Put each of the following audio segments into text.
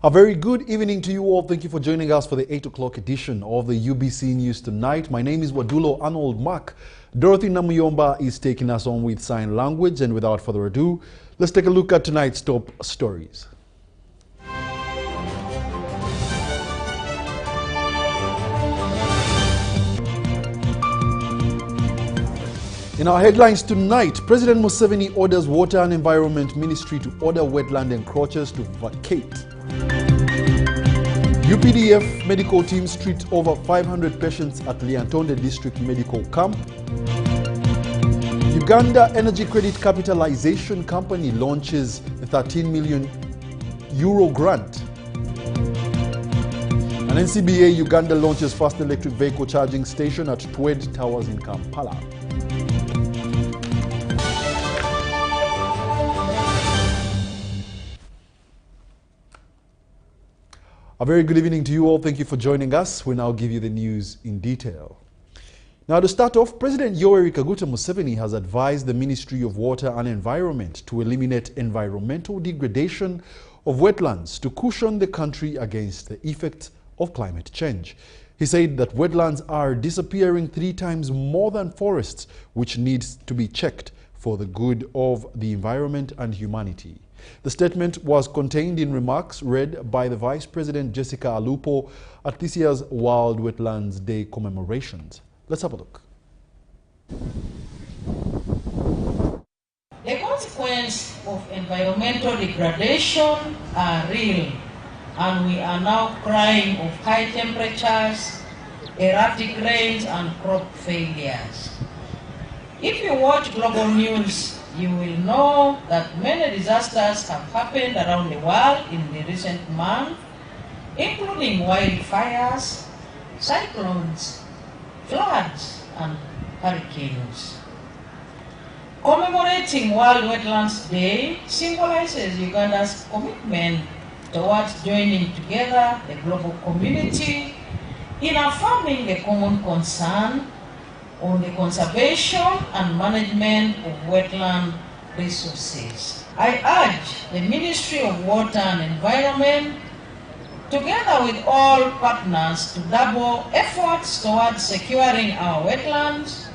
A very good evening to you all. Thank you for joining us for the 8 o'clock edition of the UBC News Tonight. My name is Wadulo Arnold Mark. Dorothy Namuyomba is taking us on with sign language, and without further ado, let's take a look at tonight's top stories. In our headlines tonight, President Museveni orders Water and Environment Ministry to order wetland encroachers to vacate. UPDF medical teams treat over 500 patients at Liantonde District Medical Camp. Uganda Energy Credit Capitalization Company launches a €13 million grant. And NCBA Uganda launches first electric vehicle charging station at Twed Towers in Kampala. A very good evening to you all. Thank you for joining us. We now give you the news in detail. Now, to start off, President Yoweri Kaguta Museveni has advised the Ministry of Water and Environment to eliminate environmental degradation of wetlands to cushion the country against the effects of climate change. He said that wetlands are disappearing 3 times more than forests, which needs to be checked for the good of the environment and humanity. The statement was contained in remarks read by the Vice President Jessica Alupo at this year's World Wetlands Day commemorations. Let's have a look. The consequences of environmental degradation are real, and we are now crying of high temperatures, erratic rains, and crop failures. If you watch global news, you will know that many disasters have happened around the world in the recent months, including wildfires, cyclones, floods, and hurricanes. Commemorating World Wetlands Day symbolizes Uganda's commitment towards joining together the global community in affirming the common concern on the conservation and management of wetland resources. I urge the Ministry of Water and Environment, together with all partners, to double efforts towards securing our wetlands,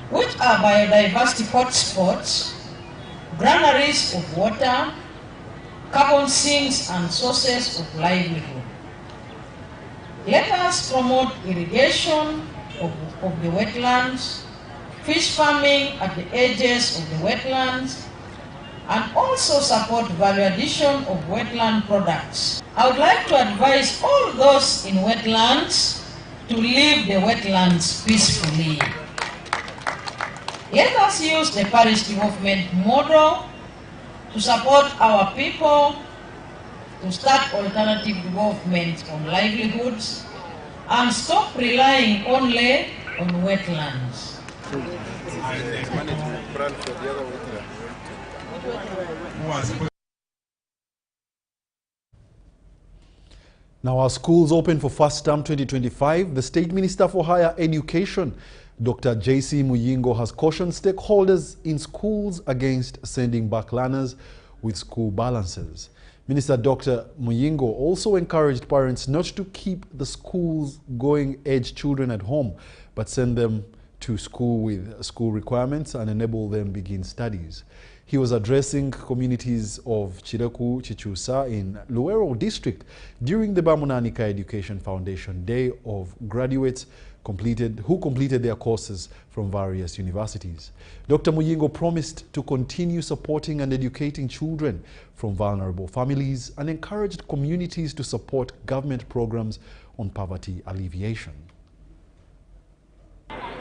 which are biodiversity hotspots, granaries of water, carbon sinks, and sources of livelihood. Let us promote irrigation of the wetlands, fish farming at the edges of the wetlands, and also support value addition of wetland products. I would like to advise all those in wetlands to leave the wetlands peacefully. Let us use the Paris development model to support our people to start alternative development on livelihoods and stop relying only on wetlands. Now, our schools open for first term 2025. The State Minister for Higher Education, Dr. J.C. Muyingo, has cautioned stakeholders in schools against sending back learners with school balances. Minister Dr. Muyingo also encouraged parents not to keep the schools-going age children at home, but send them to school with school requirements and enable them begin studies. He was addressing communities of Chireku, Chichusa in Luero District during the Bamunanika Education Foundation Day of graduates who completed their courses from various universities. Dr. Muyingo promised to continue supporting and educating children from vulnerable families and encouraged communities to support government programs on poverty alleviation.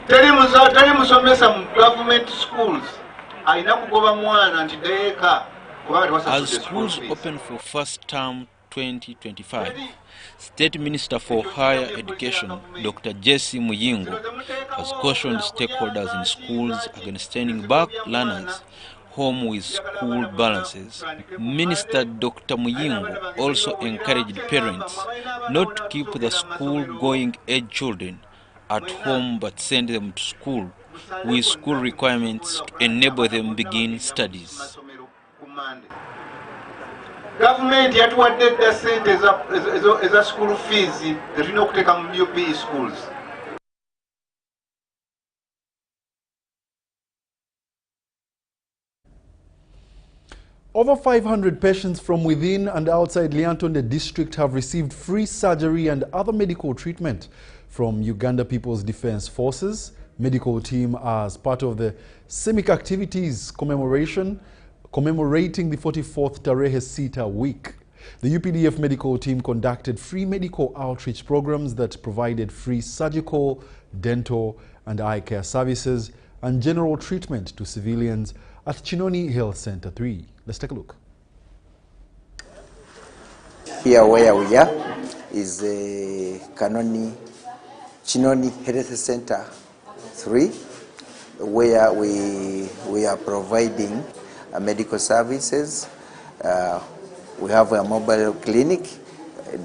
Government schools. As schools open for first term 2025, State Minister for Higher Education, Dr. J.C. Muyingo, has cautioned stakeholders in schools against sending back learners home with school balances. Minister Dr. Muyingo also encouraged parents not to keep the school-going age children at home but send them to school with school requirements to enable them begin studies. Government yatuwadde dda ssente eza school fees tetulina okuteeka mu UPE schools. Over 500 patients from within and outside Lyantonde district have received free surgery and other medical treatment from Uganda People's Defence Forces medical team as part of the CIMIC activities commemorating the 44th Tarehe Sita week. The UPDF medical team conducted free medical outreach programs that provided free surgical, dental and eye care services and general treatment to civilians at Chinoni Health Center 3. Let's take a look. Here where we are is Chinoni Health Center 3, where we are providing medical services. We have a mobile clinic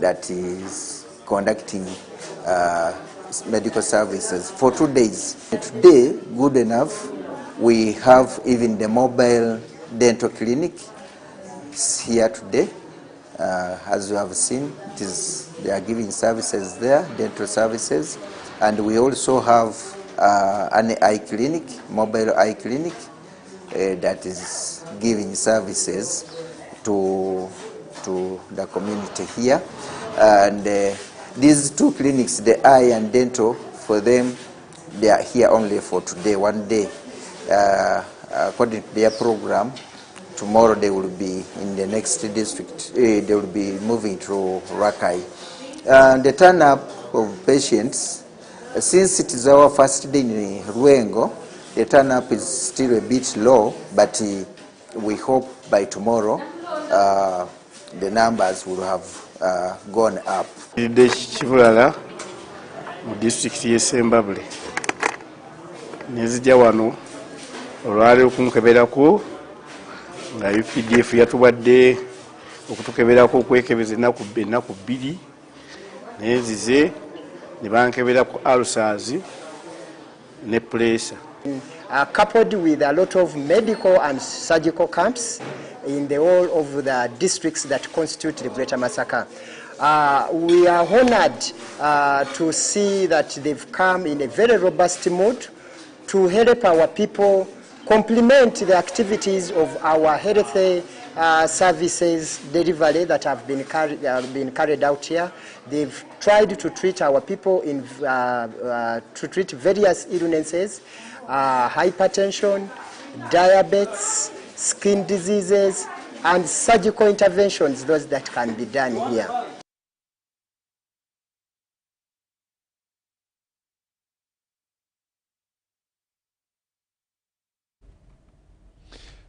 that is conducting medical services for 2 days. Today, good enough, we have even the mobile dental clinic here today. As you have seen, they are giving services there, dental services, and we also have an eye clinic, mobile eye clinic, that is giving services to the community here. And these two clinics, the eye and dental, for them, they are here only for today, 1 day. According to their program, tomorrow they will be in the next district. They will be moving to Rakai. The turn-up of patients, since it is our first day in Ruengo, the turn-up is still a bit low, but we hope by tomorrow the numbers will have gone up. Chivulala mu district y'e Mbale nezijja wano olwali okunkeberako nga UPDF yatuwadde okutukeberako okwekebeza ennaku 2 nezize ne bankeberako ulcers ne pressure. Coupled with a lot of medical and surgical camps in the whole of the districts that constitute the Greater Masaka. We are honored to see that they've come in a very robust mood to help our people complement the activities of our health services delivery that have been carried out here. They've tried to treat our people to treat various illnesses, hypertension, diabetes, skin diseases, and surgical interventions, those that can be done here.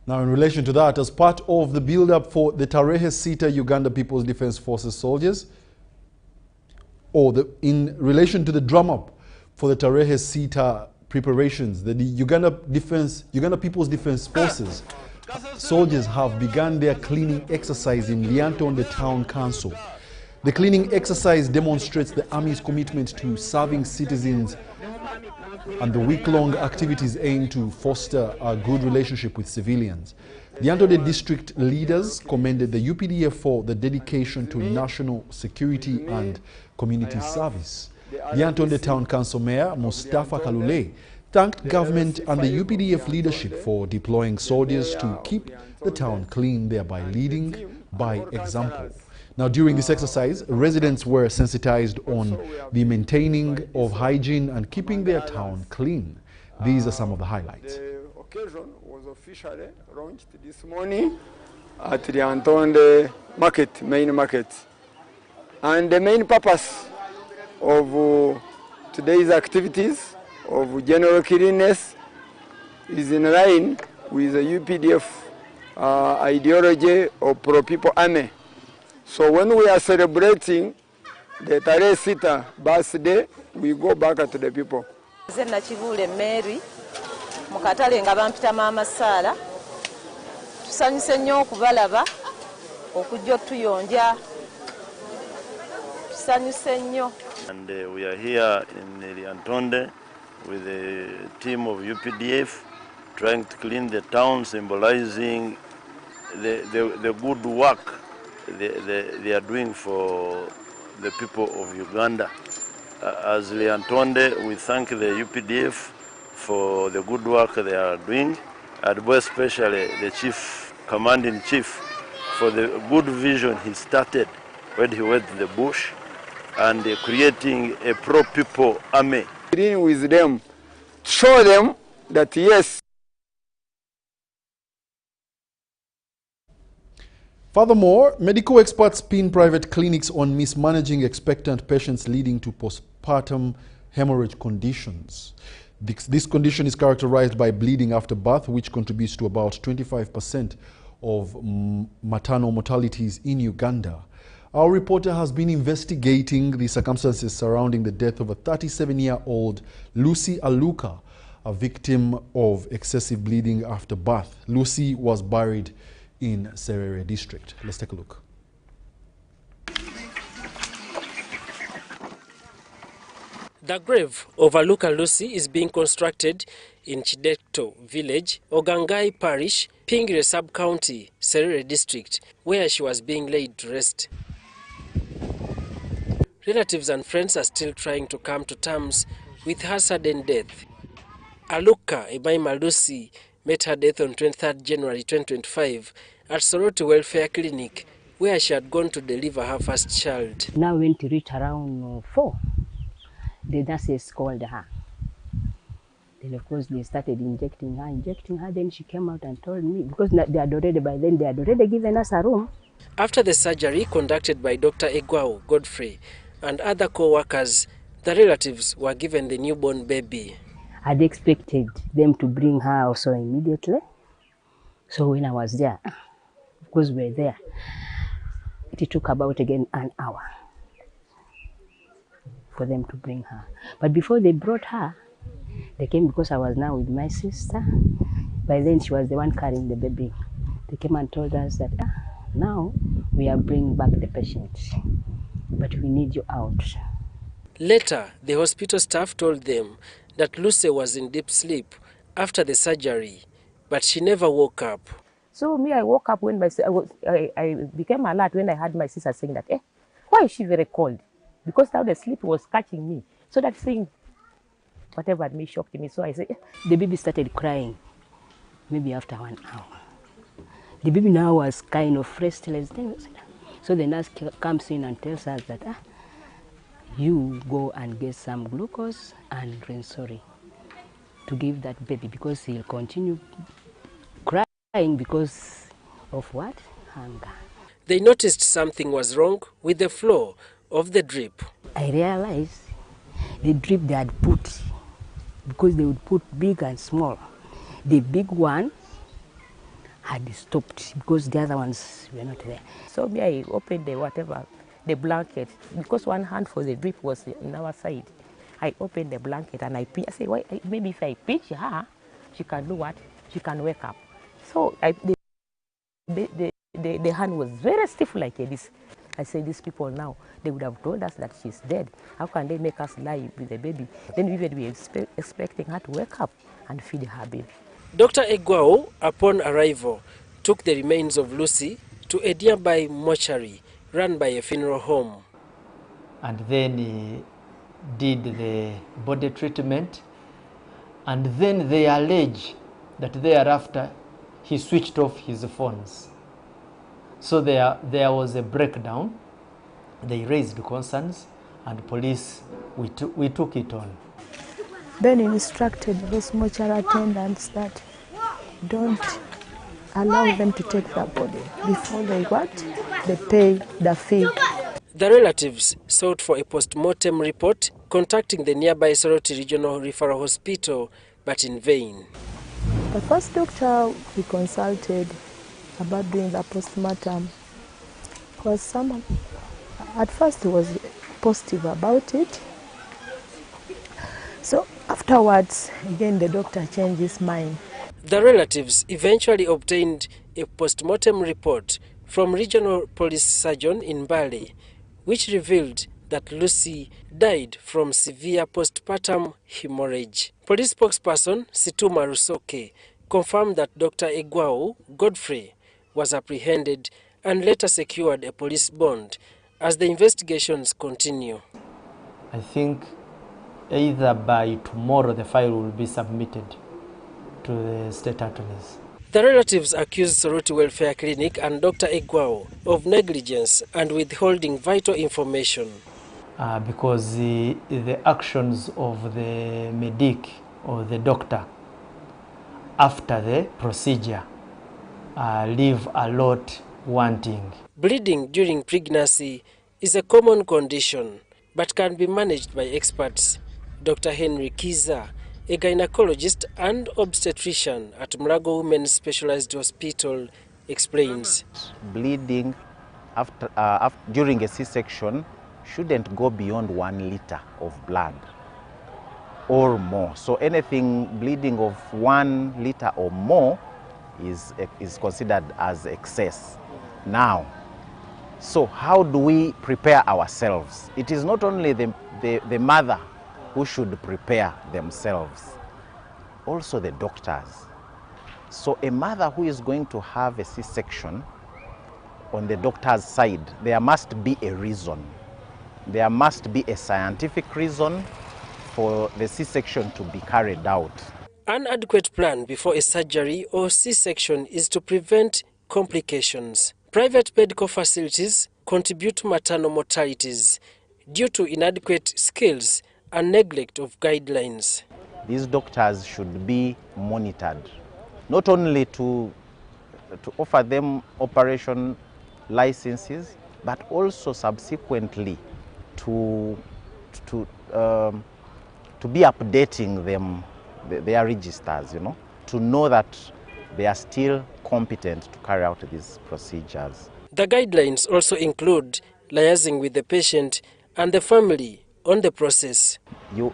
Now, in relation to that, as part of the build-up for the Tarehe Sita Uganda People's Defence Forces soldiers, in relation to the drum-up for the Tarehe Sita preparations, the Uganda People's Defence Forces soldiers have begun their cleaning exercise in Lyantonde Town Council. The cleaning exercise demonstrates the Army's commitment to serving citizens, and the week-long activities aim to foster a good relationship with civilians. The Lyantonde district leaders commended the UPDF for the dedication to national security and community service. The Lyantonde Town Council Mayor Mustafa Kalule thanked government and the UPDF leadership for deploying soldiers to keep the town clean, thereby leading by example. Now, during this exercise, residents were sensitized on the maintaining of hygiene and keeping their town clean. These are some of the highlights. The occasion was officially launched this morning at the Lyantonde market, main market. And the main purpose of today's activities of general cleanliness is in line with the UPDF ideology of pro-people army. So when we are celebrating the Tarehe Sita birthday, we go back to the people. Mary, mukatale nga bampita mama Sala. Tusanyuse nnyo okubalaba okujja tuyonja. Tusanyuse nnyo. And we are here in Lyantonde with a team of UPDF trying to clean the town, symbolizing the good work they are doing for the people of Uganda. As Liantonde, we thank the UPDF for the good work they are doing, and more especially the Chief, Commanding Chief, for the good vision he started when he went to the bush and creating a pro-people army. Dealing with them, show them that yes. Furthermore, medical experts pin private clinics on mismanaging expectant patients, leading to postpartum hemorrhage conditions. This condition is characterized by bleeding after birth, which contributes to about 25% of maternal mortalities in Uganda. Our reporter has been investigating the circumstances surrounding the death of a 37-year-old Lucy Aluka, a victim of excessive bleeding after birth. Lucy was buried in Serere district. Let's take a look. The grave of Aluka Lucy is being constructed in Chidekto village, Ogangai parish, Pingire sub-county, Serere district, where she was being laid to rest. Relatives and friends are still trying to come to terms with her sudden death. Aluka Ebaima Lucy met her death on 23rd January 2025 at Soroti Welfare Clinic, where she had gone to deliver her first child. Now when to reach around 4, the nurses called her. Then of course they started injecting her, then she came out and told me, because by then they had already given us a room. After the surgery conducted by Dr. Egwao Godfrey and other co-workers, the relatives were given the newborn baby. I'd expected them to bring her also immediately. So when I was there, of course we were there, it took about again an hour for them to bring her. But before they brought her, they came because I was now with my sister. By then she was the one carrying the baby. They came and told us that now we are bringing back the patient, but we need you out. Later, the hospital staff told them that Lucy was in deep sleep after the surgery, but she never woke up. So me, I woke up when I became alert when I heard my sister saying that, why is she very cold? Because now the sleep was catching me. So that thing, whatever me, shocked me. So I said, the baby started crying, maybe after 1 hour. The baby now was kind of restless. So the nurse comes in and tells us that, you go and get some glucose and Rensori to give that baby, because he'll continue crying because of what? Hunger. They noticed something was wrong with the flow of the drip. I realized the drip they had put, because they would put big and small. The big one had stopped because the other ones were not there. So me, I opened the blanket, because one hand for the drip was on our side. I opened the blanket and I said, well, maybe if I pinch her, she can do what? She can wake up. So the hand was very stiff like this. I said, these people now, they would have told us that she's dead. How can they make us lie with the baby? Then we would be expecting her to wake up and feed her baby. Dr. Egwao, upon arrival, took the remains of Lucy to a nearby mortuary run by a funeral home. And then he did the body treatment, and then they allege that thereafter he switched off his phones. So there was a breakdown. They raised concerns, and police, we took it on. Then instructed those mortuary attendants that don't allow them to take the body before they pay the fee. The relatives sought for a post-mortem report, contacting the nearby Soroti Regional Referral Hospital, but in vain. The first doctor we consulted about doing the post-mortem was at first he was positive about it. So afterwards, again, the doctor changed his mind. The relatives eventually obtained a post-mortem report from Regional Police Surgeon in Mbale, which revealed that Lucy died from severe postpartum hemorrhage. Police spokesperson Situma Rusoke confirmed that Dr. Egwao Godfrey was apprehended and later secured a police bond as the investigations continue. I think either by tomorrow the file will be submitted to the state attorneys. The relatives accused Soroti Welfare Clinic and Dr. Egwao of negligence and withholding vital information. Because the actions of the medic or the doctor after the procedure leave a lot wanting. Bleeding during pregnancy is a common condition but can be managed by experts. Dr. Henry Kiza, a gynecologist and obstetrician at Mulago Women's Specialized Hospital, explains. Bleeding during a C-section shouldn't go beyond 1 liter of blood or more. So anything bleeding of 1 liter or more is considered as excess. Now, so how do we prepare ourselves? It is not only the mother who should prepare themselves, also the doctors. So a mother who is going to have a C-section, on the doctor's side, there must be a reason. There must be a scientific reason for the C-section to be carried out. An adequate plan before a surgery or C-section is to prevent complications. Private medical facilities contribute to maternal mortalities due to inadequate skills and neglect of guidelines. These doctors should be monitored, not only to offer them operation licenses, but also subsequently to be updating them, their registers, to know that they are still competent to carry out these procedures. The guidelines also include liaising with the patient and the family on the process.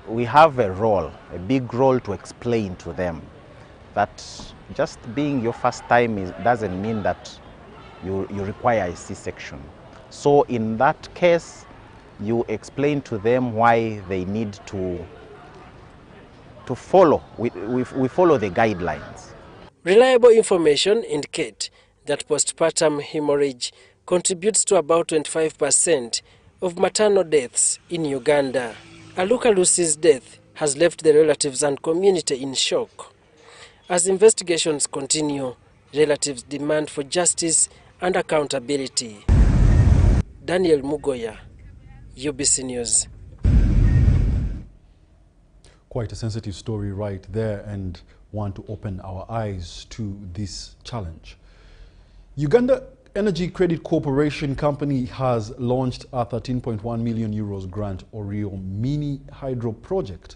We have a big role to explain to them that just being your first time doesn't mean that you require a C-section. So in that case, you explain to them why they need to follow. We follow the guidelines. Reliable information indicate that postpartum hemorrhage contributes to about 25% of maternal deaths in Uganda. Aluka Lucy's death has left the relatives and community in shock. As investigations continue, relatives demand for justice and accountability. Daniel Mugoya, UBC News. Quite a sensitive story right there, and want to open our eyes to this challenge. Uganda Energy Credit Corporation Company has launched a 13.1 million euros grant Orio mini hydro project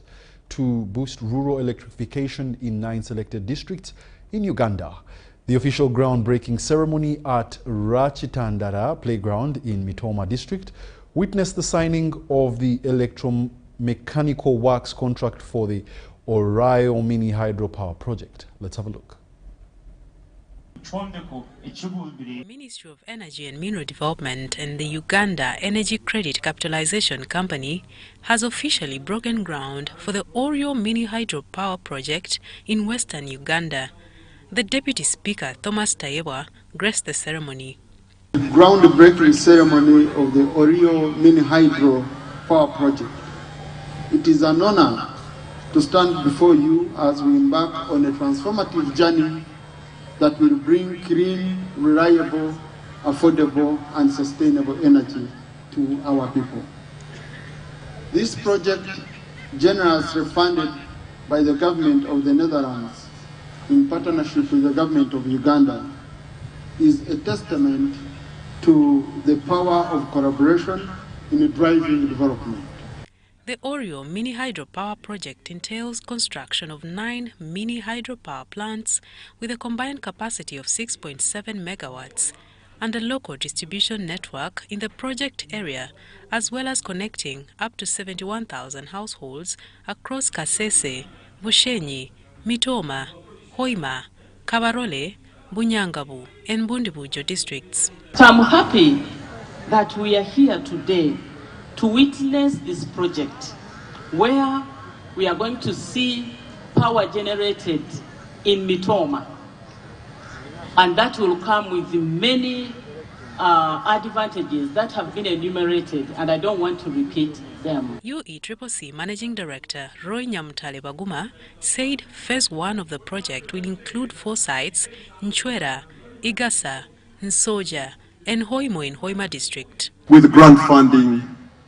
to boost rural electrification in 9 selected districts in Uganda. The official groundbreaking ceremony at Rachitandara Playground in Mitoma district witnessed the signing of the electromechanical works contract for the Orio mini hydropower project. Let's have a look. Ministry of Energy and Mineral Development and the Uganda Energy Credit Capitalization Company has officially broken ground for the Orio mini hydropower project in western Uganda. The Deputy Speaker, Thomas Tayewa, graced the ceremony. The groundbreaking ceremony of the Orio mini hydro power project. It is an honor to stand before you as we embark on a transformative journey that will bring clean, reliable, affordable, and sustainable energy to our people. This project, generously funded by the government of the Netherlands in partnership with the government of Uganda, is a testament to the power of collaboration in driving development. The Orio mini hydropower project entails construction of 9 mini hydropower plants with a combined capacity of 6.7 megawatts and a local distribution network in the project area, as well as connecting up to 71,000 households across Kasese, Bushenyi, Mitoma, Hoima, Kabarole, Bunyangabu and Bundibujo districts. So I'm happy that we are here today to witness this project where we are going to see power generated in Mitoma, and that will come with many advantages that have been enumerated, and I don't want to repeat them. UECCC Managing Director Roy Nyamutale Baguma said phase 1 of the project will include 4 sites: Nchwera, Igasa, Nsoja, and Hoimo in Hoima district. With grant funding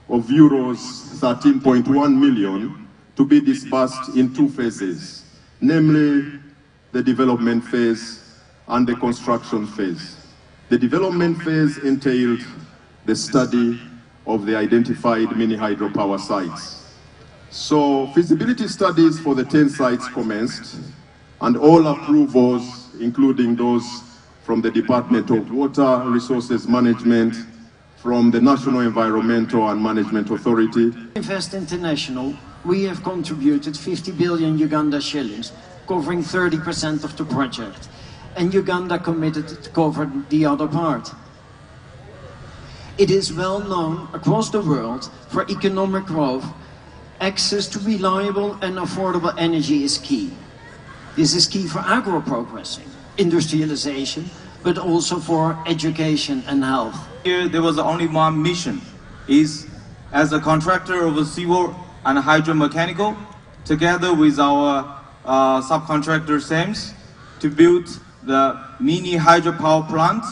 of euros 13.1 million to be disbursed in 2 phases, namely the development phase and the construction phase. The development phase entailed the study of the identified mini hydropower sites. So feasibility studies for the 10 sites commenced, and all approvals, including those from the Department of Water Resources Management, from the National Environmental and Management Authority. Invest International, we have contributed 50 billion Uganda shillings, covering 30% of the project. And Uganda committed to cover the other part. It is well known across the world for economic growth, access to reliable and affordable energy is key. This is key for agro-progressing, industrialization, but also for education and health. Here there was only one mission, is as a contractor of a civil and hydromechanical, together with our subcontractor SAMS, to build the mini hydropower plant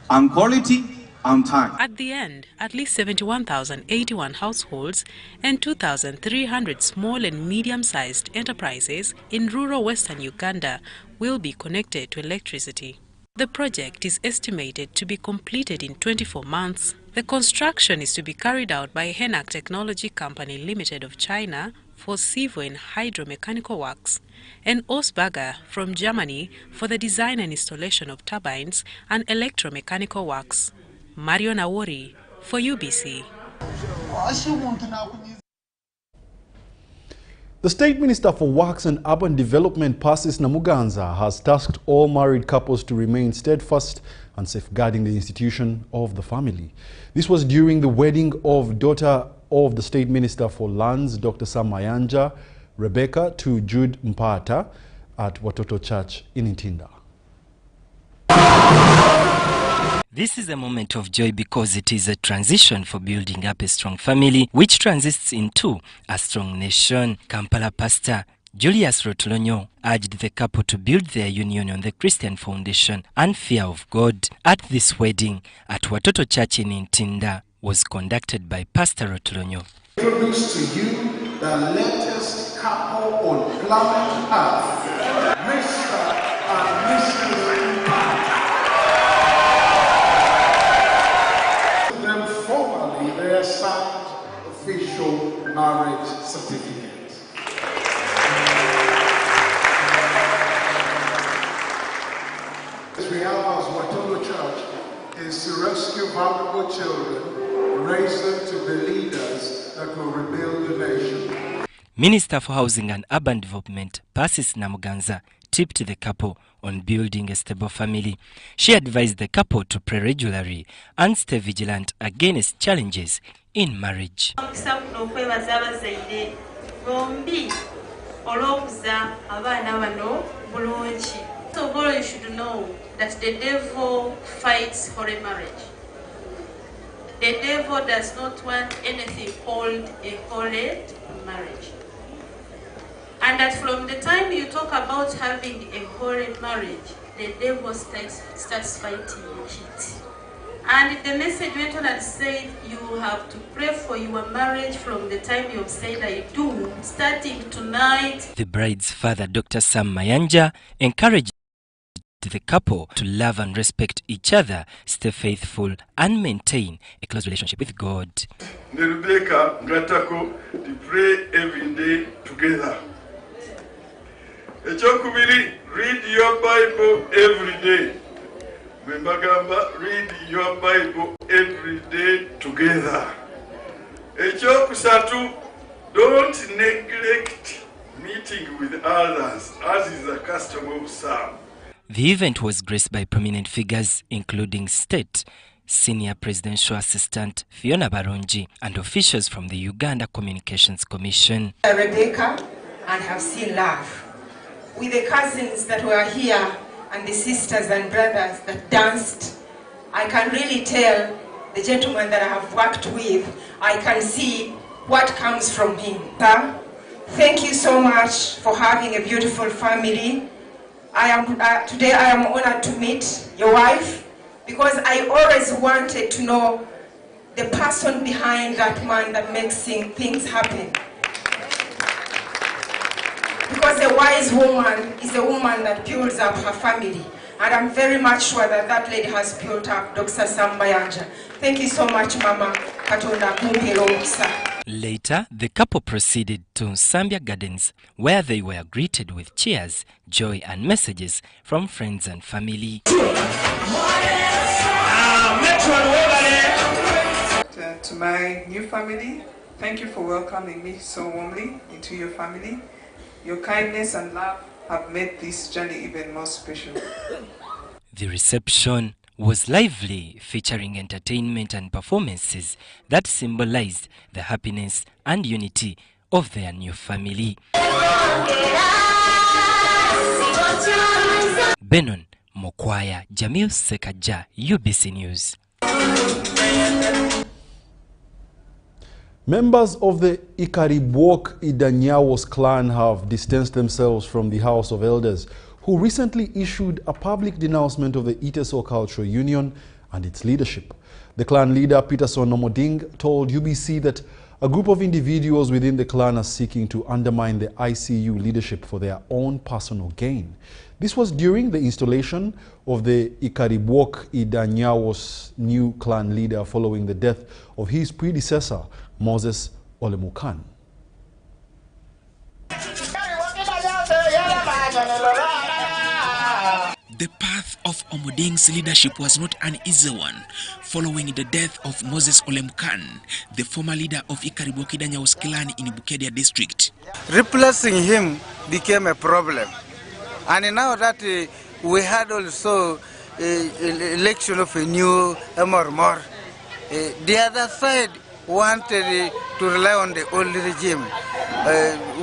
on quality, on time. At the end, at least 71,081 households and 2,300 small and medium-sized enterprises in rural western Uganda will be connected to electricity. The project is estimated to be completed in 24 months. The construction is to be carried out by Henak Technology Company Limited of China for civil and hydromechanical works, and Osberger from Germany for the design and installation of turbines and electromechanical works. Mario Nawori for UBC. The State Minister for Works and Urban Development, Persis Namuganza, has tasked all married couples to remain steadfast and safeguarding the institution of the family. This was during the wedding of daughter of the State Minister for Lands, Dr. Sam Mayanja, Rebecca, to Jude Mpata at Watoto Church in Ntinda. This is a moment of joy because it is a transition for building up a strong family, which transists into a strong nation. Kampala pastor Julius Rotolonyo urged the couple to build their union on the Christian foundation and fear of God. At this wedding at Watoto Church in Ntinda was conducted by Pastor Rotolonyo. Introduce to you the latest couple on planet Earth, Mr. and Mrs. Signed official marriage certificate. What we have as Watoto Church is to rescue vulnerable children, raise them to be leaders that will rebuild the nation. Minister for Housing and Urban Development, Persis Namuganza, tipped the couple on building a stable family. She advised the couple to pray regularly and stay vigilant against challenges in marriage. So you should know that the devil fights for a marriage. The devil does not want anything called a holy marriage. And that from the time you talk about having a holy marriage, the devil starts fighting it. And the message went on and said, you have to pray for your marriage from the time you have said I do, starting tonight. The bride's father, Dr. Sam Mayanja, encouraged the couple to love and respect each other, stay faithful, and maintain a close relationship with God. Rebecca Gatako, to pray every day together. Read your Bible every day. Membagamba, read your Bible every day together. Don't neglect meeting with others, as is the custom of some. The event was graced by prominent figures, including State Senior Presidential Assistant Fiona Baronji and officials from the Uganda Communications Commission. Rebecca, and have seen love. With the cousins that were here and the sisters and brothers that danced I can really tell the gentleman that I have worked with, I can see what comes from him. Thank you so much for having a beautiful family. Today I am honored to meet your wife because I always wanted to know the person behind that man that makes things happen. Because a wise woman is a woman that builds up her family. And I'm very much sure that that lady has built up Dr. Sambayanja. Thank you so much, Mama. Katonda kumpelo omukisa. Later, the couple proceeded to Sambia Gardens, where they were greeted with cheers, joy and messages from friends and family. To my new family, thank you for welcoming me so warmly into your family. Your kindness and love have made this journey even more special. The reception was lively, featuring entertainment and performances that symbolized the happiness and unity of their new family. Benon Mokwaya, Jamil Sekaja, UBC News. Members of the Ikaribwok Idanyawos clan have distanced themselves from the House of Elders, who recently issued a public denouncement of the Iteso Cultural Union and its leadership. The clan leader, Peterson Omoding, told UBC that a group of individuals within the clan are seeking to undermine the ICU leadership for their own personal gain. This was during the installation of the Ikaribwok Idanyawos new clan leader following the death of his predecessor, Moses Olemukan. The path of Omoding's leadership was not an easy one. Following the death of Moses Olemukan, the former leader of Ikaribwok Idanyawos clan in Bukedia district. Replacing him became a problem. And now that we had also election of a new Emormor, the other side wanted to rely on the old regime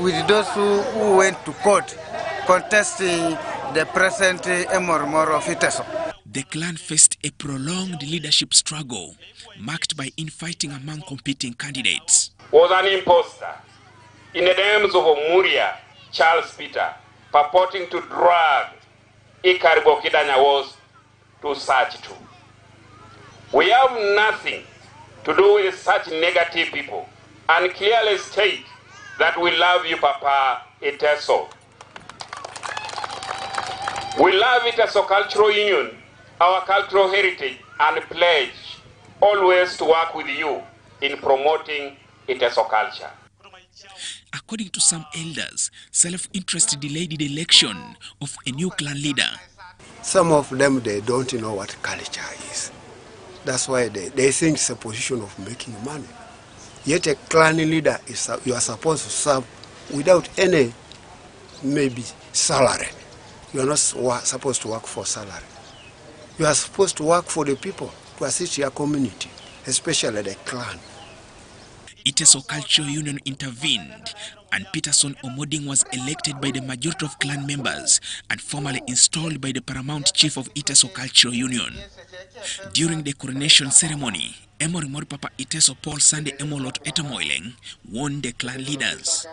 with those who went to court contesting the present Emormor of Iteso. The clan faced a prolonged leadership struggle marked by infighting among competing candidates. Was an imposter in the names of Muria Charles Peter, purporting to drag Ikaribwok Idanyawos to search to. We have nothing to do with such negative people and clearly state that we love you, Papa Iteso. We love Iteso Cultural Union, our cultural heritage, and pledge always to work with you in promoting Iteso culture. According to some elders, self-interest delayed the election of a new clan leader. Some of them, they don't know what culture is. That's why they think it's a position of making money. Yet a clan leader, you are supposed to serve without any, maybe, salary. You are not supposed to work for salary. You are supposed to work for the people, to assist your community, especially the clan. Iteso Cultural Union intervened, and Peterson Omoding was elected by the majority of clan members and formally installed by the paramount chief of Iteso Cultural Union. During the coronation ceremony, Emorimori Papa Iteso Paul Sunday Emolot Etamoileng won the clan leaders.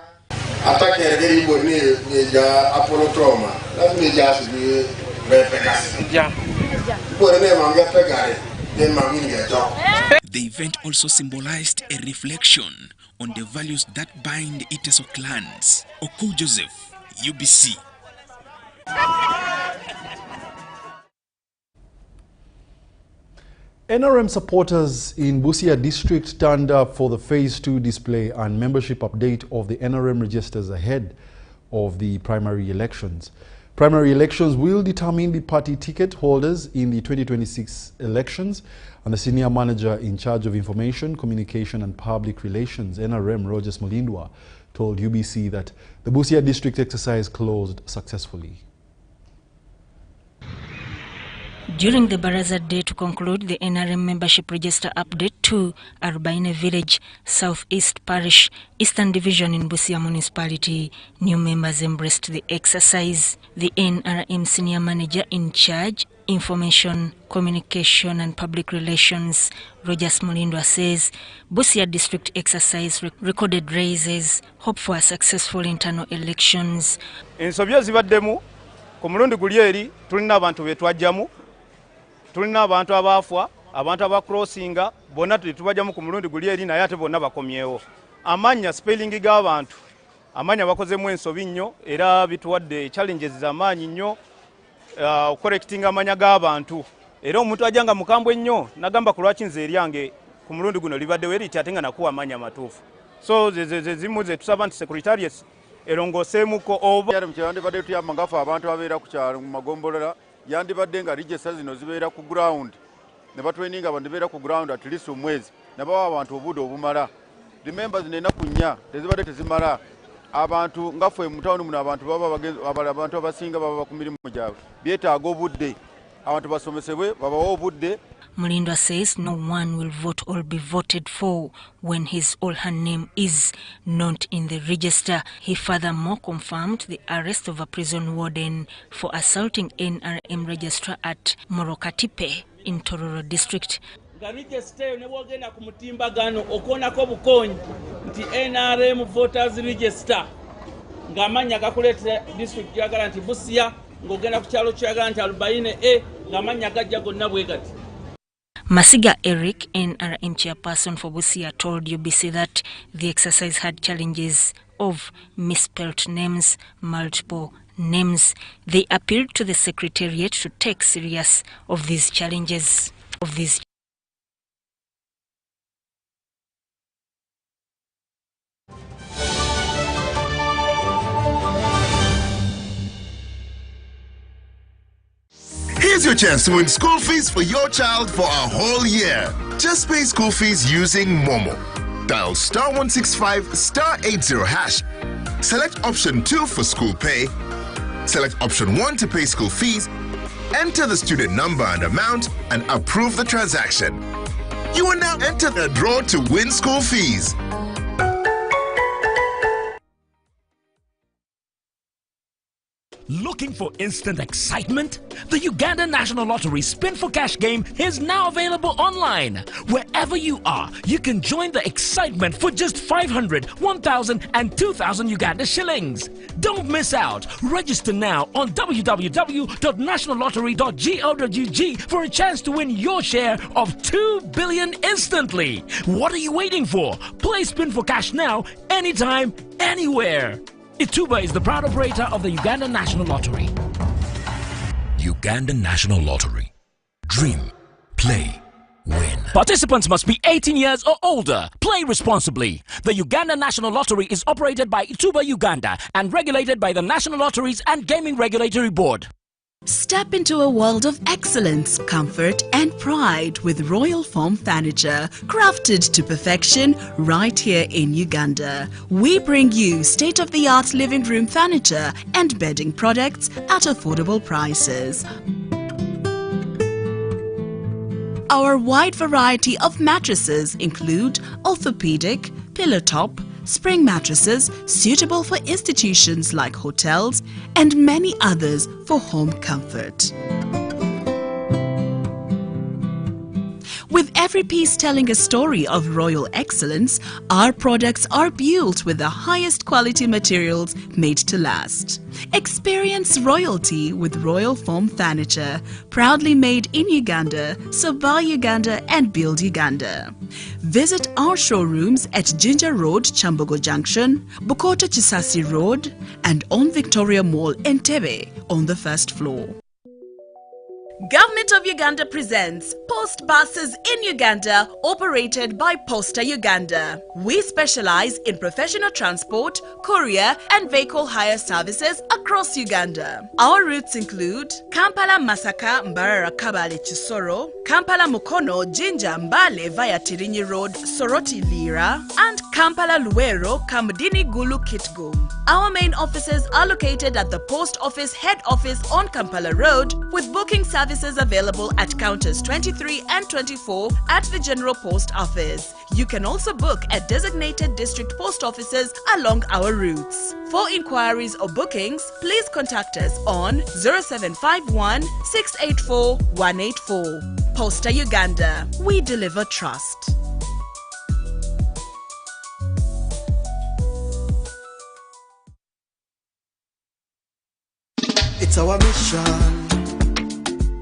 The event also symbolized a reflection on the values that bind Iteso clans. Oku Joseph, UBC. NRM supporters in Busia district turned up for the Phase 2 display and membership update of the NRM registers ahead of the primary elections. Primary elections will determine the party ticket holders in the 2026 elections, and the senior manager in charge of information, communication and public relations, NRM Rogers Molindwa, told UBC that the Busia district exercise closed successfully. During the Baraza Day to conclude the NRM membership register update to Arubaine Village, Southeast Parish, Eastern Division in Busia Municipality, new members embraced the exercise. The NRM Senior Manager in charge, Information, Communication and Public Relations, Rogers Mulindwa says Busia District exercise recorded raises, hope for a successful internal elections. Ensobya zibaddemu ku mulundi guli eri tulina abantu betwajjamu, tulina abantu abaafwa, abantu abacrossinga, bonna tubajjamu ku mulundi guli eri naye ate bonna bakomyewo. Amanya spelling g'abantu, amanya bakozemu ensobi nnyo era bituwadde challenges z'amaanyi nnyo. Correcting amanya g'abantu era omuntu ajanga mukambwe nnyo nagamba ku lwaki nze eryange ku mulundi guno libaddewo eriti ate nga nakuwa amanya matuufu. So zimu ze tusaba nti secretariat erongoseemuko oba yandibadde tuyamba ngafa abantu abeera ku kyalo mu magombolera yandibadde nga register zino zibeera ku ground ne batweninga abantu beera ku ground at least omwezi ne bawa abantu obudde obumala. Remember zino ennaku nnya tezibadde tezimala. Abantu ngafwe mu town muno abantu baba abantu abasinga baba ku mirimu gyabwe byetaaga obudde abantu basomesebwe babawo obudde. Mulindwa says no one will vote or be voted for when his or her name is not in the register. He furthermore confirmed the arrest of a prison warden for assaulting NRM registrar at Morokatipe in Tororo district. Register ne bwogenda ku mutimbagano okonako bukonyi nti NRM voters register ngamanya gakuletera district yagala nti Busia ngogenda ku kyalo kyagala nti Arubaine ngamanya gajja gonna bwegati. Masiga Eric, NRM chairperson for Busia, told UBC that the exercise had challenges of misspelled names, multiple names. They appealed to the secretariat to take serious of these challenges. Here's your chance to win school fees for your child for a whole year. Just pay school fees using Momo. Dial *165 *80#. Select option 2 for school pay. Select option 1 to pay school fees. Enter the student number and amount and approve the transaction. You will now enter the draw to win school fees. Looking for instant excitement? The Uganda National Lottery Spin for Cash game is now available online. Wherever you are, you can join the excitement for just 500, 1,000 and 2,000 Uganda shillings. Don't miss out. Register now on www.nationallottery.go.ug for a chance to win your share of 2 billion instantly. What are you waiting for? Play Spin for Cash now, anytime, anywhere. Ituba is the proud operator of the Uganda National Lottery. Uganda National Lottery. Dream, play, win. Participants must be 18 years or older. Play responsibly. The Uganda National Lottery is operated by Ituba Uganda and regulated by the National Lotteries and Gaming Regulatory Board. Step into a world of excellence, comfort and pride with Royal Foam Furniture, crafted to perfection right here in Uganda. We bring you state-of-the-art living room furniture and bedding products at affordable prices. Our wide variety of mattresses include orthopedic, pillow top, spring mattresses suitable for institutions like hotels and many others for home comfort. With every piece telling a story of royal excellence, our products are built with the highest quality materials made to last. Experience royalty with Royal Foam Furniture, proudly made in Uganda, so buy Uganda and build Uganda. Visit our showrooms at Ginger Road, Chambogo Junction, Bukota Chisasi Road, and on Victoria Mall, Entebbe, on the first floor. Government of Uganda presents Post Buses in Uganda, operated by Posta Uganda. We specialize in professional transport, courier and vehicle hire services across Uganda. Our routes include Kampala Masaka Mbarara Kabale Chisoro, Kampala Mukono Jinja Mbale via Tirinyi Road Soroti Lira, and Kampala Luwero Kamdini Gulu Kitgum. Our main offices are located at the Post Office Head Office on Kampala Road, with booking services services available at counters 23 and 24 at the General Post Office. You can also book at designated district post offices along our routes. For inquiries or bookings, please contact us on 0751 684 184. Posta Uganda. We deliver trust. It's our mission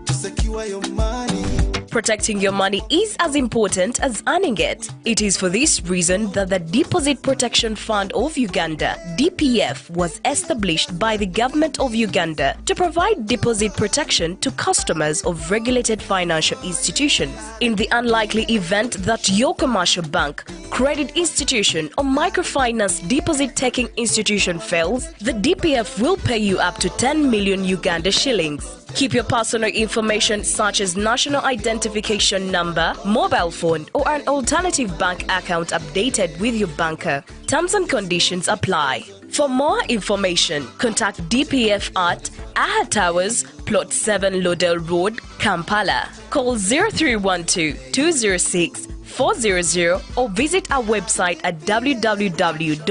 to secure your money. Protecting your money is as important as earning it. It is for this reason that the Deposit Protection Fund of Uganda, DPF, was established by the government of Uganda to provide deposit protection to customers of regulated financial institutions. In the unlikely event that your commercial bank, credit institution or microfinance deposit-taking institution fails, the DPF will pay you up to 10 million Uganda shillings. Keep your personal information such as national identification number, mobile phone or an alternative bank account updated with your banker. Terms and conditions apply. For more information, contact DPF at Aha Towers, Plot 7 Lodell Road, Kampala. Call 0312-206-400 or visit our website at www.dpf.or.ug.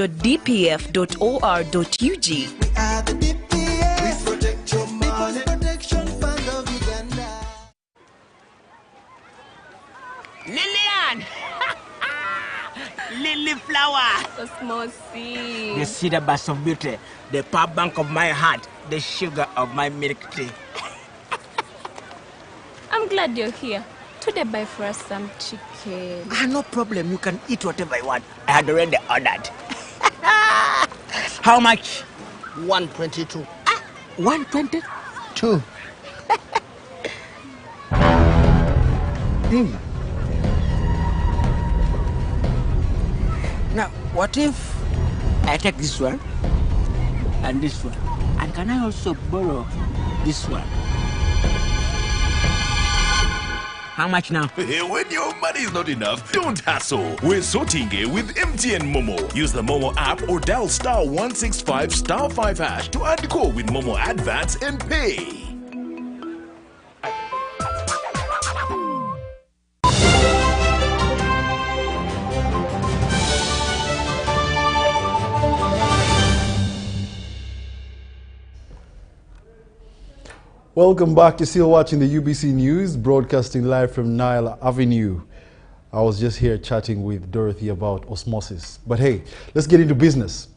Lillian! Lily flower! So small seed. The cedar bus of beauty, the power bank of my heart, the sugar of my milk tea. I'm glad you're here. Today buy for us some chicken. No problem. You can eat whatever you want. I had already ordered. How much? 122. 122? Now, what if I take this one and this one? And can I also borrow this one? How much now? When your money is not enough, don't hassle. We're sorting it with MTN Momo. Use the Momo app or dial *165 *5# to add call with Momo Advance and pay. Welcome back. You're still watching the UBC News, broadcasting live from Nile Avenue. I was just here chatting with Dorothy about osmosis. But hey, let's get into business.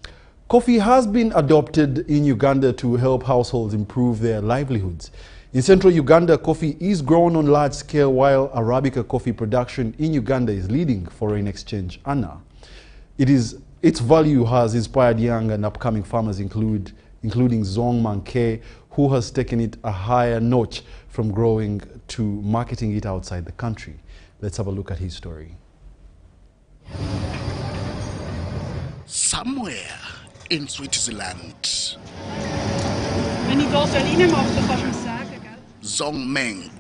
Coffee has been adopted in Uganda to help households improve their livelihoods. In central Uganda, coffee is grown on large scale, while Arabica coffee production in Uganda is leading foreign exchange earner. Its value has inspired young and upcoming farmers including Zong Manke, who has taken it a higher notch from growing to marketing it outside the country. Let's have a look at his story. Somewhere in Switzerland, Zong Meng,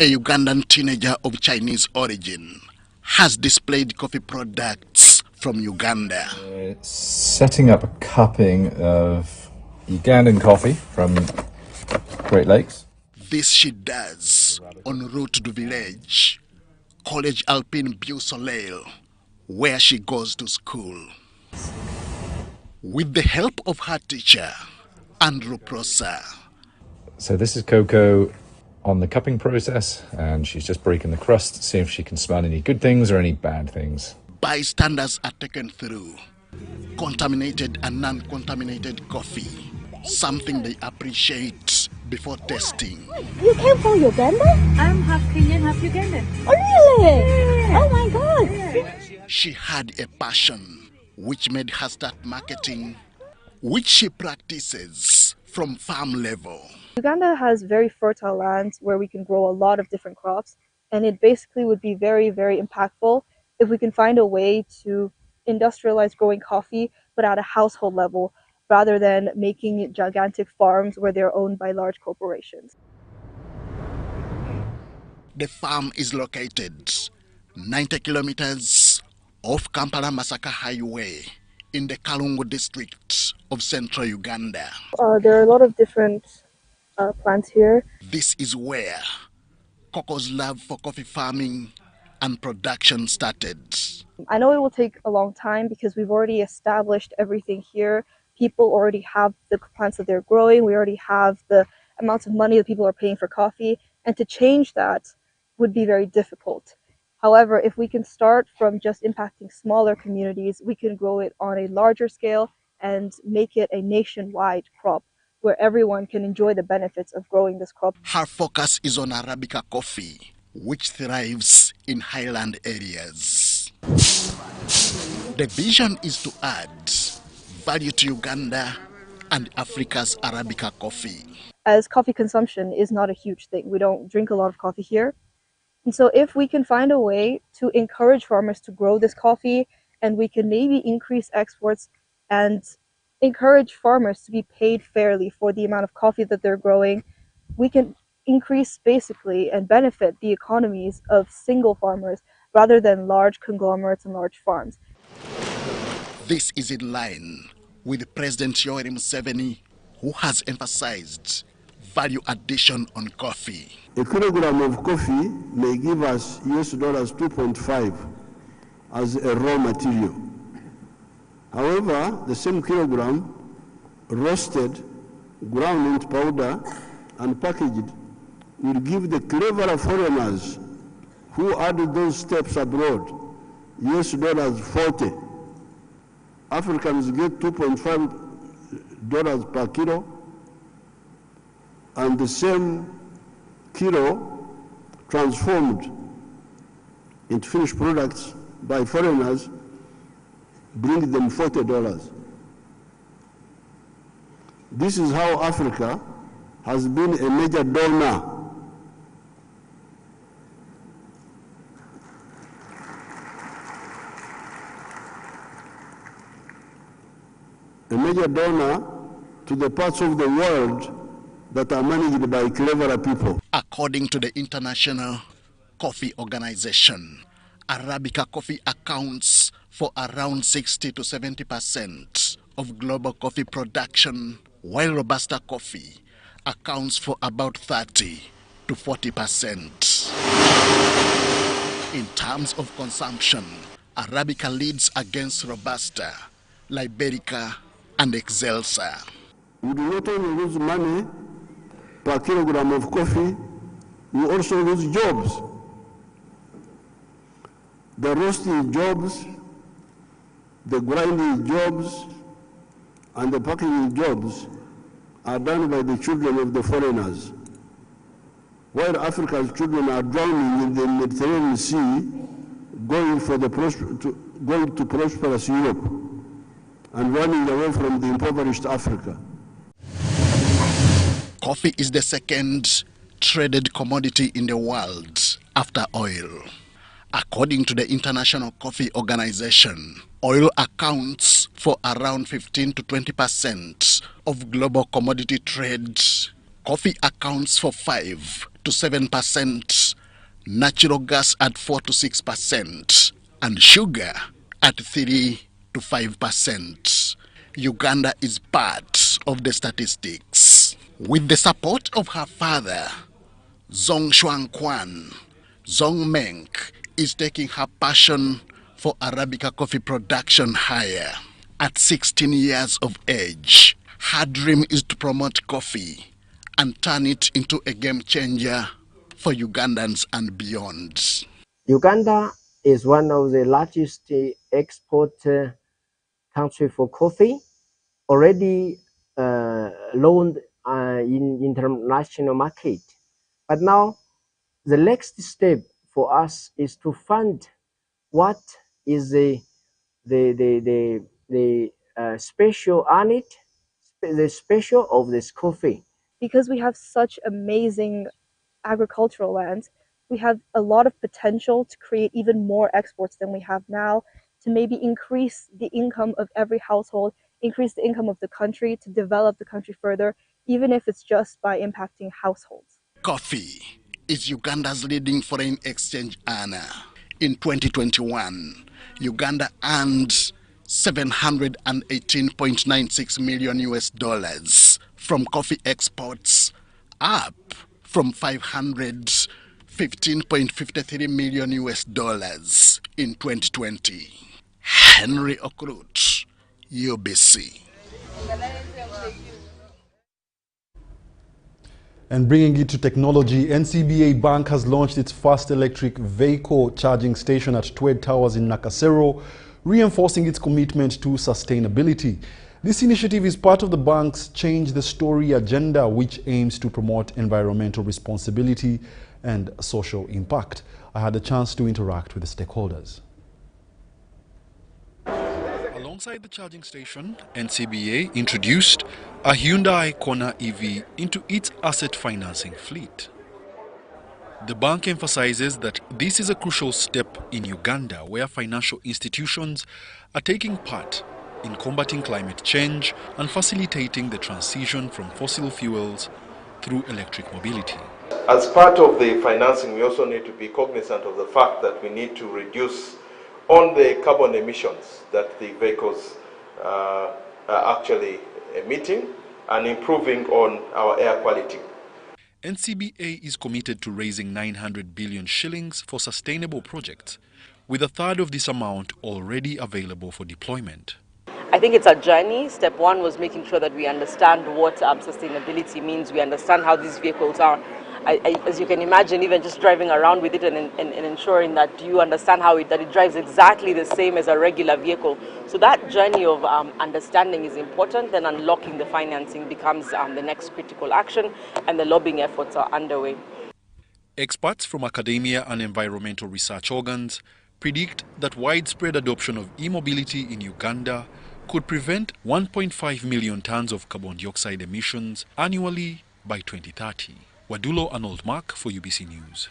a Ugandan teenager of Chinese origin, has displayed coffee products from Uganda. Setting up a cupping of Ugandan coffee from Great Lakes. This she does en route to the village, College Alpine Beau Soleil, where she goes to school. With the help of her teacher, Andrew Prosser. So this is Coco on the cupping process, and she's just breaking the crust to see if she can smell any good things or any bad things. Bystanders are taken through contaminated and non-contaminated coffee, something they appreciate before testing. You came from Uganda? I'm half Kenyan, half Ugandan. Oh, really? Yeah. Oh, my God. Yeah. She had a passion which made her start marketing, which she practices from farm level. Uganda has very fertile lands where we can grow a lot of different crops, and it basically would be very, very impactful if we can find a way to industrialize growing coffee, but at a household level, rather than making gigantic farms where they're owned by large corporations. The farm is located 90 kilometers off Kampala-Masaka Highway in the Kalungu district of central Uganda. There are a lot of different plants here. This is where Coco's love for coffee farming and production started. I know it will take a long time because we've already established everything here. People already have the plants that they're growing. We already have the amounts of money that people are paying for coffee. And to change that would be very difficult. However, if we can start from just impacting smaller communities, we can grow it on a larger scale and make it a nationwide crop where everyone can enjoy the benefits of growing this crop. Her focus is on Arabica coffee, which thrives in highland areas. The vision is to add value to Uganda and Africa's Arabica coffee. As coffee consumption is not a huge thing. We don't drink a lot of coffee here. And so if we can find a way to encourage farmers to grow this coffee, and we can maybe increase exports and encourage farmers to be paid fairly for the amount of coffee that they're growing, we can increase basically and benefit the economies of single farmers rather than large conglomerates and large farms. This is in line with President Yoweri Museveni, who has emphasized value addition on coffee. A kilogram of coffee may give us US dollars 2.5 as a raw material. However, the same kilogram roasted, ground into powder, and packaged will give the cleverer foreigners who added those steps abroad US dollars 40. Africans get $2.5 per kilo, and the same kilo transformed into finished products by foreigners bring them $40. This is how Africa has been a major donor to the parts of the world that are managed by cleverer people. According to the International Coffee Organization, Arabica coffee accounts for around 60 to 70% of global coffee production, while Robusta coffee accounts for about 30 to 40%. In terms of consumption, Arabica leads against Robusta, Liberica, and Excelsa. We do not only lose money per kilogram of coffee, we also lose jobs. The roasting jobs, the grinding jobs, and the packaging jobs are done by the children of the foreigners. While Africa's children are drowning in the Mediterranean Sea, going to prosperous Europe and running away from the impoverished Africa. Coffee is the second traded commodity in the world after oil. According to the International Coffee Organization, oil accounts for around 15 to 20% of global commodity trade. Coffee accounts for 5 to 7%, natural gas at 4 to 6%, and sugar at 3 to 5%. Uganda is part of the statistics. With the support of her father, Zong Shuang Kwan, Zong Menk is taking her passion for Arabica coffee production higher. At 16 years of age, her dream is to promote coffee and turn it into a game changer for Ugandans and beyond. Uganda is one of the largest export country for coffee, already loaned in international market. But now the next step for us is to fund what is the special on it, the special of this coffee. Because we have such amazing agricultural lands, we have a lot of potential to create even more exports than we have now, to maybe increase the income of every household, increase the income of the country, to develop the country further, even if it's just by impacting households. Coffee is Uganda's leading foreign exchange earner. In 2021, Uganda earned $718.96 million US from coffee exports up from $515.53 million in 2020. Henry Okrut, UBC. And bringing it to technology, NCBA Bank has launched its first electric vehicle charging station at Twed Towers in Nakasero, reinforcing its commitment to sustainability. This initiative is part of the bank's Change the Story agenda, which aims to promote environmental responsibility and social impact. I had a chance to interact with the stakeholders. Alongside the charging station, NCBA introduced a Hyundai Kona EV into its asset financing fleet. The bank emphasizes that this is a crucial step in Uganda, where financial institutions are taking part in combating climate change and facilitating the transition from fossil fuels through electric mobility. As part of the financing, we also need to be cognizant of the fact that we need to reduce on the carbon emissions that the vehicles are actually emitting and improving on our air quality. NCBA is committed to raising 900 billion shillings for sustainable projects, with a third of this amount already available for deployment. I think it's a journey. Step one was making sure that we understand what sustainability means. We understand how these vehicles are. As you can imagine, even just driving around with it and ensuring that you understand that it drives exactly the same as a regular vehicle. So that journey of understanding is important. Then unlocking the financing becomes the next critical action, and the lobbying efforts are underway. Experts from academia and environmental research organs predict that widespread adoption of e-mobility in Uganda could prevent 1.5 million tons of carbon dioxide emissions annually by 2030. Wadulo Arnold Mark for UBC News.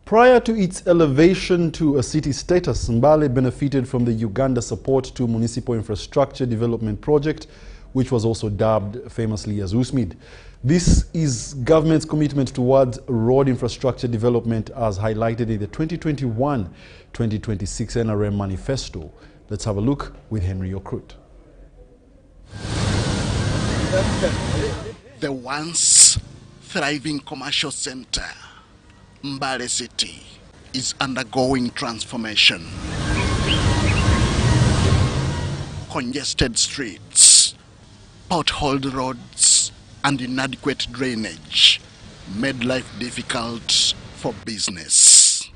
Prior to its elevation to a city status, Mbale benefited from the Uganda Support to Municipal Infrastructure Development Project, which was also dubbed famously as USMID. This is government's commitment towards road infrastructure development as highlighted in the 2021-2026 NRM manifesto. Let's have a look with Henry Okrut. The once thriving commercial center, Mbale City, is undergoing transformation. Congested streets, potholed roads, and inadequate drainage made life difficult for business.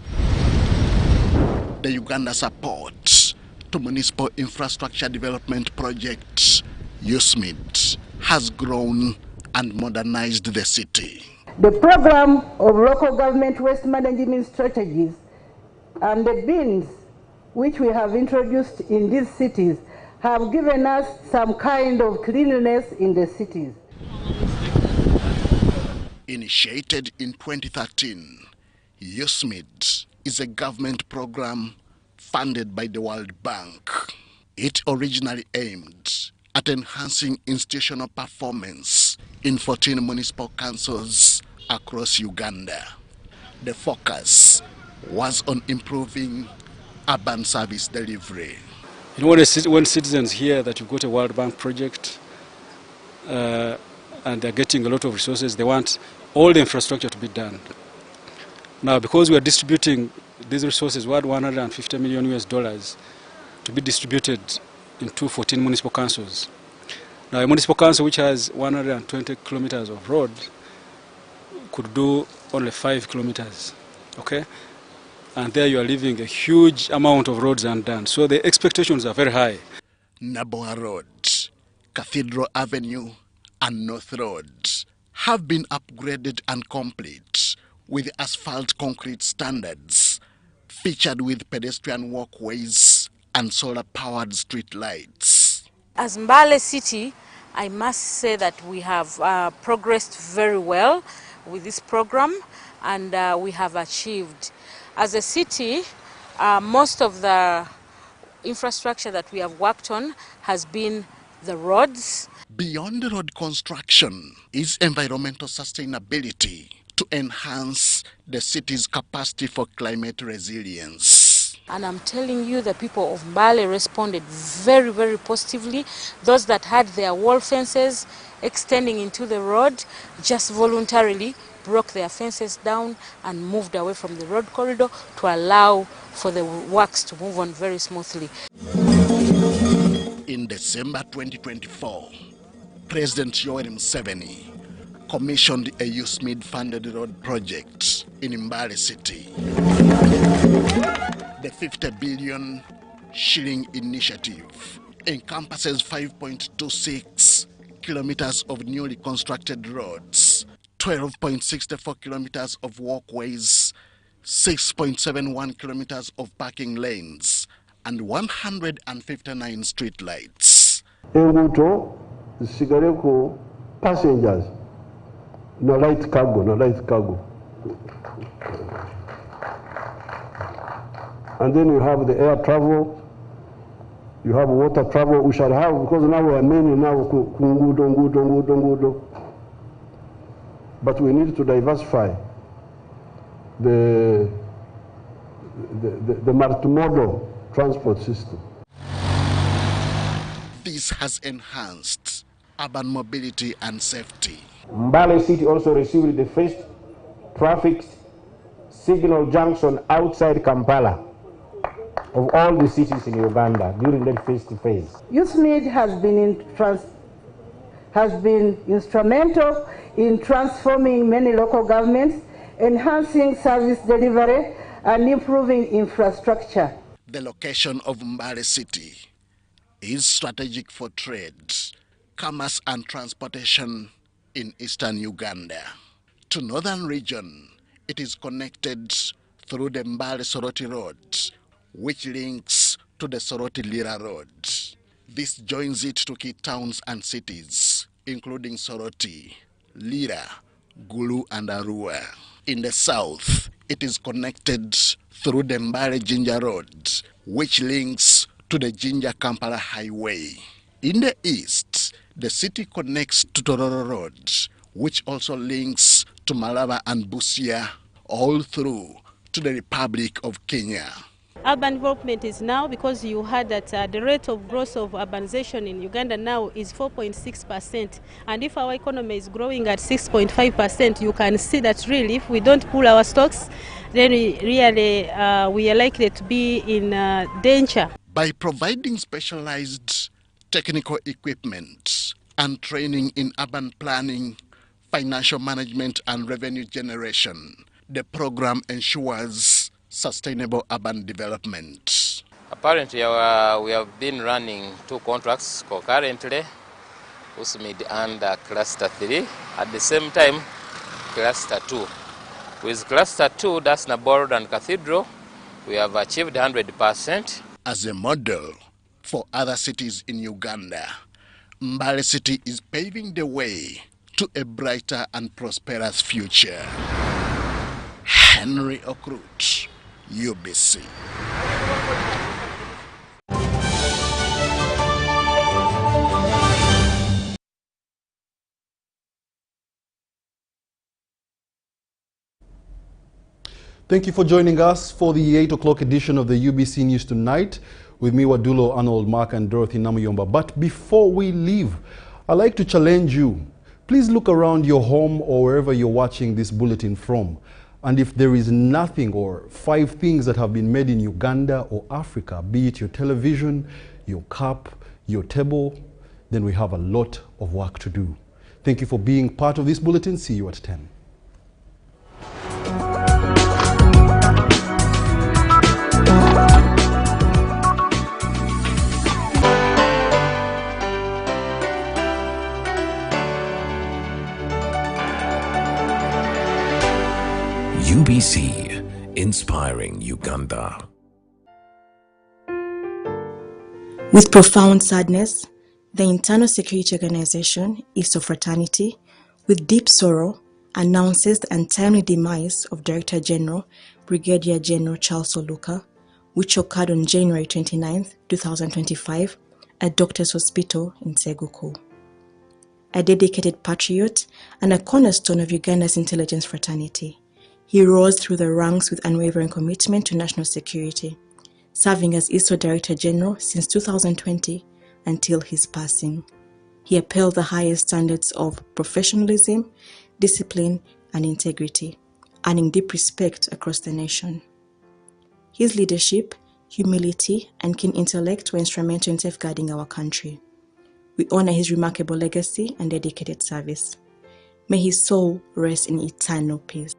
The Uganda Support to Municipal Infrastructure Development Project, USMID, has grown and modernized the city. The program of local government waste management strategies and the bins which we have introduced in these cities have given us some kind of cleanliness in the cities. Initiated in 2013, USMID is a government program funded by the World Bank. It originally aimed at enhancing institutional performance in 14 municipal councils across Uganda. The focus was on improving urban service delivery. You know, when citizens hear that you've got a World Bank project and they're getting a lot of resources, they want all the infrastructure to be done. Now, because we are distributing these resources, worth $150 million to be distributed into 14 municipal councils. Now, a municipal council which has 120 kilometers of road could do only 5 kilometers, okay? And there you are leaving a huge amount of roads undone. So the expectations are very high. Naboa Road, Cathedral Avenue, and North Road have been upgraded and complete with asphalt concrete standards, featured with pedestrian walkways and solar-powered street lights. As Mbale City, I must say that we have progressed very well with this program, and we have achieved. As a city, most of the infrastructure that we have worked on has been the roads. Beyond road construction is environmental sustainability to enhance the city's capacity for climate resilience. And I'm telling you, the people of Mbale responded very, very positively. Those that had their wall fences extending into the road just voluntarily broke their fences down and moved away from the road corridor to allow for the works to move on very smoothly. In December 2024, President Yoweri Museveni commissioned a USMID-funded road project in Mbale City. The 50 billion shilling initiative encompasses 5.26 kilometers of newly constructed roads, 12.64 kilometers of walkways, 6.71 kilometers of parking lanes, and 159 street lights. Enguto zisigale passengers no light cargo. And then you have the air travel, you have water travel. We shall have, because now we are mainly now ngudo. But we need to diversify the multimodal transport system. This has enhanced urban mobility and safety. Mbale City also received the first traffic signal junction outside Kampala of all the cities in Uganda during that first phase. USMID has been instrumental in transforming many local governments, enhancing service delivery, and improving infrastructure. The location of Mbale City is strategic for trade, commerce, and transportation in eastern Uganda. To northern region, it is connected through the Mbale-Soroti Road, which links to the Soroti-Lira Road. This joins it to key towns and cities, including Soroti, Lira, Gulu, and Arua. In the south, it is connected through the Mbale-Jinja Road, which links to the Jinja-Kampala Highway. In the east, the city connects to Tororo Road, which also links to Malaba and Busia, all through to the Republic of Kenya. Urban development is now, because you heard that the rate of growth of urbanization in Uganda now is 4.6%. And if our economy is growing at 6.5%, you can see that really if we don't pull our stocks, then we are likely to be in danger. By providing specialized technical equipment and training in urban planning, financial management, and revenue generation, the program ensures sustainable urban development. Apparently, we have been running 2 contracts concurrently, USMID under Cluster 3, at the same time Cluster 2. With Cluster 2, that's Nabold and Cathedral, we have achieved 100%. As a model for other cities in Uganda, Mbale City is paving the way to a brighter and prosperous future. Henry Okrut, UBC. Thank you for joining us for the 8 o'clock edition of the UBC News Tonight with me, Wadulo, Arnold, Mark, and Dorothy Namuyomba. But before we leave, I'd like to challenge you. Please look around your home or wherever you're watching this bulletin from. And if there is nothing or 5 things that have been made in Uganda or Africa, be it your television, your cup, your table, then we have a lot of work to do. Thank you for being part of this bulletin. See you at 10. UBC, inspiring Uganda. With profound sadness, the Internal Security Organization, East of Fraternity, with deep sorrow, announces the untimely demise of Director General Brigadier General Charles Oluka, which occurred on January 29, 2025, at Doctors Hospital in Seguku. A dedicated patriot and a cornerstone of Uganda's intelligence fraternity, he rose through the ranks with unwavering commitment to national security, serving as ISO Director General since 2020 until his passing. He upheld the highest standards of professionalism, discipline, and integrity, earning deep respect across the nation. His leadership, humility, and keen intellect were instrumental in safeguarding our country. We honor his remarkable legacy and dedicated service. May his soul rest in eternal peace.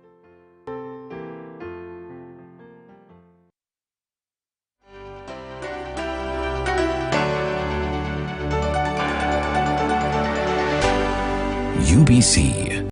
UBC